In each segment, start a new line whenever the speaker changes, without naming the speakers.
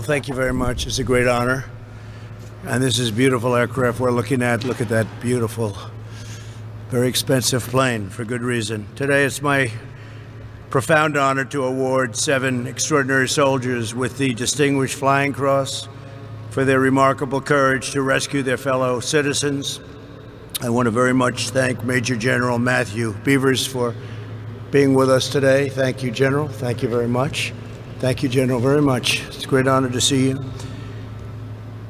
thank you very much. It's a great honor. And this is beautiful aircraft we're looking at. Look at that beautiful, very expensive plane for good reason. Today it's my profound honor to award 7 extraordinary soldiers with the Distinguished Flying Cross for their remarkable courage to rescue their fellow citizens. I want to very much thank Major General Matthew Beavers for being with us today. Thank you, General. Thank you very much. Thank you, General, very much. It's a great honor to see you.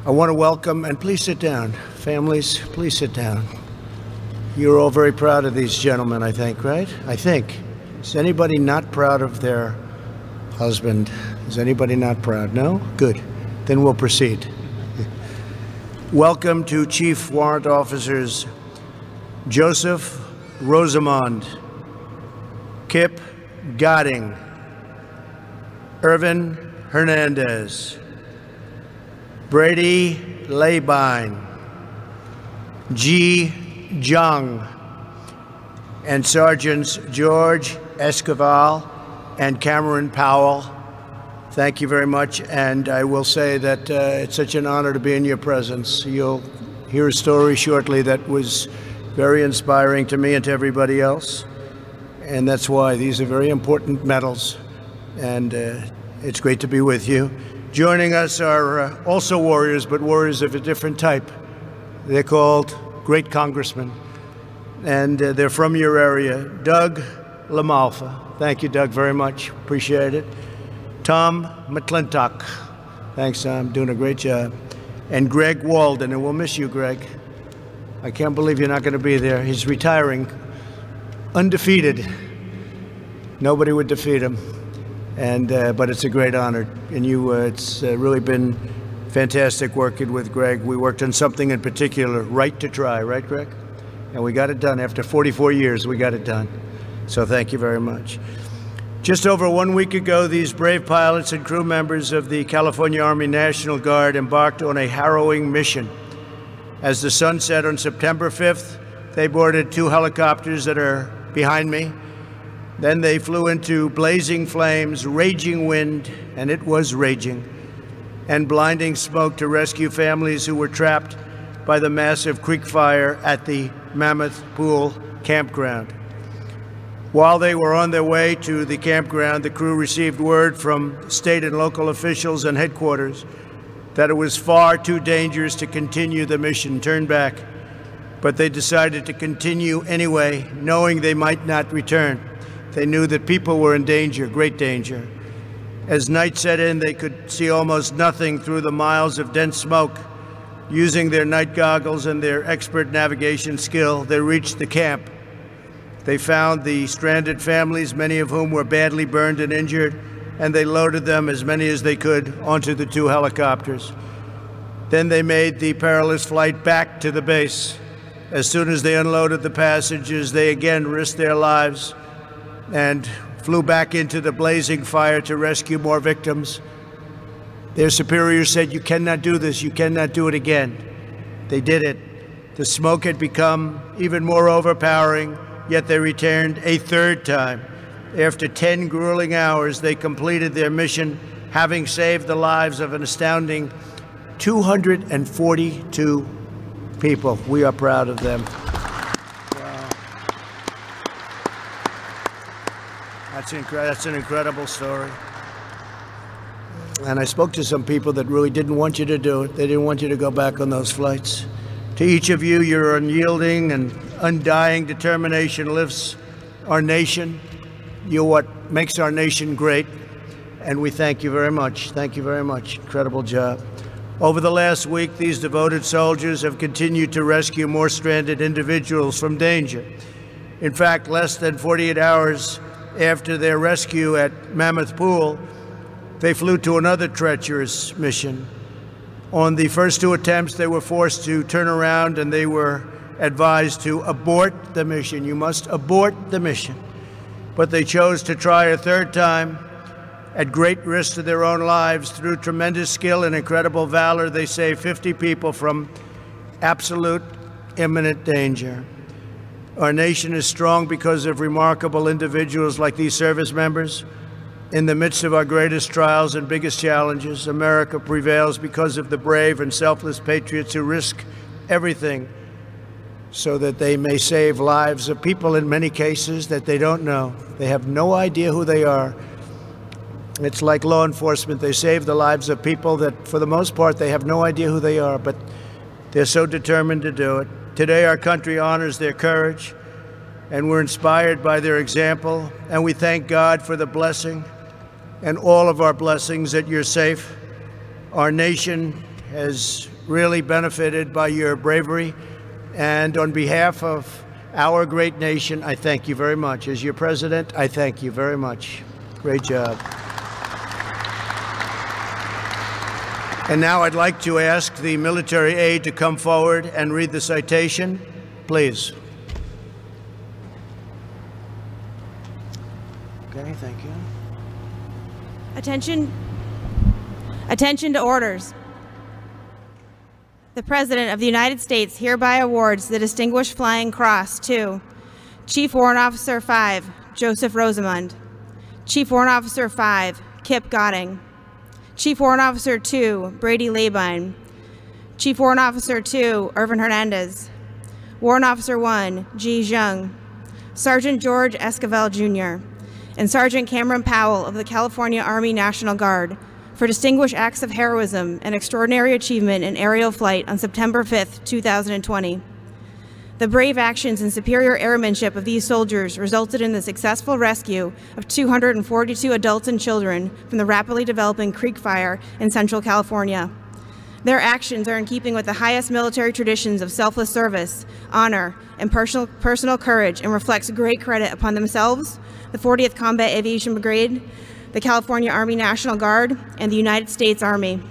I want to welcome, and please sit down. Families, please sit down. You're all very proud of these gentlemen, I think, right? I think. Is anybody not proud of their husband? Is anybody not proud? No? Good. Then we'll proceed. Welcome to Chief Warrant Officers Joseph Rosamond, Kip Godding, Irvin Hernandez, Brady Labine, Ji Jung, and Sergeants George Esquivel and Cameron Powell. Thank you very much, and I will say that it's such an honor to be in your presence. You'll hear a story shortly that was very inspiring to me and to everybody else, and that's why these are very important medals, and it's great to be with you. Joining us are also warriors, but warriors of a different type. They're called Great Congressmen, and they're from your area. Doug LaMalfa. Thank you, Doug, very much. Appreciate it. Tom McClintock. Thanks, Tom. Doing a great job. And Greg Walden, and we'll miss you, Greg. I can't believe you're not going to be there. He's retiring undefeated. Nobody would defeat him. And but it's a great honor, and it's really been fantastic working with Greg. We worked on something in particular, Right to Try, right, Greg? And we got it done. After 44 years, we got it done. So thank you very much. Just over 1 week ago, these brave pilots and crew members of the California Army National Guard embarked on a harrowing mission. As the sun set on September 5th, they boarded 2 helicopters that are behind me. Then they flew into blazing flames, raging wind, and it was raging, and blinding smoke to rescue families who were trapped by the massive creek fire at the Mammoth Pool campground. While they were on their way to the campground, the crew received word from state and local officials and headquarters that it was far too dangerous to continue the mission, turn back. But they decided to continue anyway, knowing they might not return. They knew that people were in danger, great danger. As night set in, they could see almost nothing through the miles of dense smoke. Using their night goggles and their expert navigation skill, they reached the camp. They found the stranded families, many of whom were badly burned and injured, and they loaded them, as many as they could, onto the 2 helicopters. Then they made the perilous flight back to the base. As soon as they unloaded the passengers, they again risked their lives and flew back into the blazing fire to rescue more victims. Their superiors said, "You cannot do this, you cannot do it again." They did it. The smoke had become even more overpowering, yet they returned a 3rd time. After 10 grueling hours, they completed their mission, having saved the lives of an astounding 242 people. We are proud of them. That's an incredible story. And I spoke to some people that really didn't want you to do it. They didn't want you to go back on those flights. To each of you, your unyielding and undying determination lifts our nation. You're what makes our nation great, and we thank you very much. Thank you very much. Incredible job. Over the last week, these devoted soldiers have continued to rescue more stranded individuals from danger. In fact, less than 48 hours after their rescue at Mammoth Pool, they flew to another treacherous mission. On the first 2 attempts, they were forced to turn around and they were advised to abort the mission. You must abort the mission. But they chose to try a 3rd time at great risk to their own lives. Through tremendous skill and incredible valor, they saved 50 people from absolute imminent danger. Our nation is strong because of remarkable individuals like these service members In the midst of our greatest trials and biggest challenges, America prevails because of the brave and selfless patriots who risk everything so that they may save lives of people in many cases that they don't know. They have no idea who they are. It's like law enforcement. They save the lives of people that, for the most part, they have no idea who they are, but they're so determined to do it. Today, our country honors their courage, and we're inspired by their example, and we thank God for the blessing and all of our blessings that you're safe. Our nation has really benefited by your bravery, and on behalf of our great nation, I thank you very much. As your president, I thank you very much. Great job. And now I'd like to ask the military aide to come forward and read the citation, please. Okay, thank you.
Attention to orders. The President of the United States hereby awards the Distinguished Flying Cross to Chief Warrant Officer 5, Joseph Rosamond; Chief Warrant Officer 5, Kip Godding; Chief Warrant Officer 2, Brady Labine; Chief Warrant Officer 2, Irvin Hernandez; Warrant Officer 1, Ji Zheng; Sergeant George Esquivel, Jr., and Sergeant Cameron Powell of the California Army National Guard for distinguished acts of heroism and extraordinary achievement in aerial flight on September 5, 2020. The brave actions and superior airmanship of these soldiers resulted in the successful rescue of 242 adults and children from the rapidly developing Creek Fire in Central California. Their actions are in keeping with the highest military traditions of selfless service, honor, and personal courage, and reflects great credit upon themselves, the 40th Combat Aviation Brigade, the California Army National Guard, and the United States Army.